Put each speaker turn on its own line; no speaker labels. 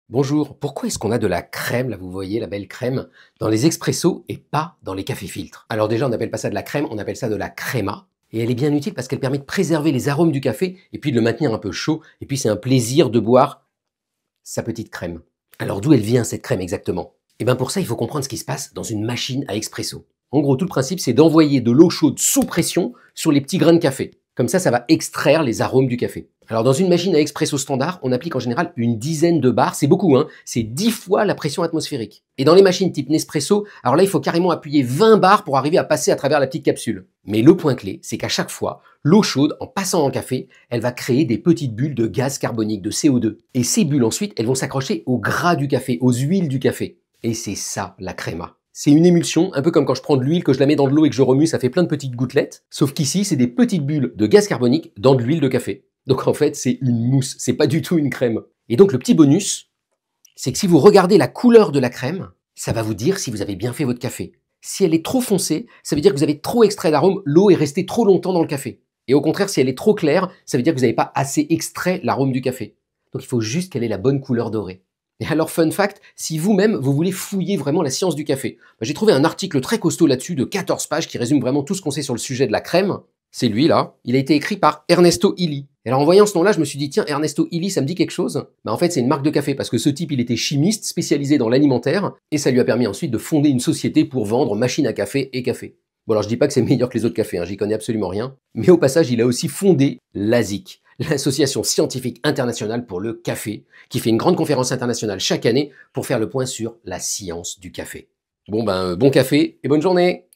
Bonjour, pourquoi est-ce qu'on a de la crème, là vous voyez la belle crème, dans les expressos et pas dans les cafés filtres? Alors déjà on n'appelle pas ça de la crème, on appelle ça de la créma. Et elle est bien utile parce qu'elle permet de préserver les arômes du café et puis de le maintenir un peu chaud. Et puis c'est un plaisir de boire sa petite crème. Alors d'où elle vient cette crème exactement? Et bien pour ça il faut comprendre ce qui se passe dans une machine à expresso. En gros tout le principe c'est d'envoyer de l'eau chaude sous pression sur les petits grains de café. Comme ça va extraire les arômes du café. Alors dans une machine à expresso standard, on applique en général une dizaine de bars, c'est beaucoup, hein, c'est 10 fois la pression atmosphérique. Et dans les machines type Nespresso, alors là il faut carrément appuyer 20 bars pour arriver à passer à travers la petite capsule. Mais le point clé, c'est qu'à chaque fois, l'eau chaude, en passant en café, elle va créer des petites bulles de gaz carbonique, de CO2. Et ces bulles ensuite, elles vont s'accrocher au gras du café, aux huiles du café. Et c'est ça la créma. C'est une émulsion, un peu comme quand je prends de l'huile, que je la mets dans de l'eau et que je remue, ça fait plein de petites gouttelettes. Sauf qu'ici, c'est des petites bulles de gaz carbonique dans de l'huile de café. Donc en fait, c'est une mousse, c'est pas du tout une crème. Et donc le petit bonus, c'est que si vous regardez la couleur de la crème, ça va vous dire si vous avez bien fait votre café. Si elle est trop foncée, ça veut dire que vous avez trop extrait l'arôme, l'eau est restée trop longtemps dans le café. Et au contraire, si elle est trop claire, ça veut dire que vous n'avez pas assez extrait l'arôme du café. Donc il faut juste qu'elle ait la bonne couleur dorée. Et alors, fun fact, si vous-même, vous voulez fouiller vraiment la science du café, j'ai trouvé un article très costaud là-dessus de 14 pages qui résume vraiment tout ce qu'on sait sur le sujet de la crème. C'est lui, là. Il a été écrit par Ernesto Illy. Et alors, en voyant ce nom-là, je me suis dit, tiens, Ernesto Illy, ça me dit quelque chose. En fait, c'est une marque de café, parce que ce type, il était chimiste, spécialisé dans l'alimentaire, et ça lui a permis ensuite de fonder une société pour vendre machines à café et café. Bon, alors, je dis pas que c'est meilleur que les autres cafés, hein, j'y connais absolument rien. Mais au passage, il a aussi fondé l'ASIC, l'Association scientifique internationale pour le café, qui fait une grande conférence internationale chaque année pour faire le point sur la science du café. Bon café et bonne journée!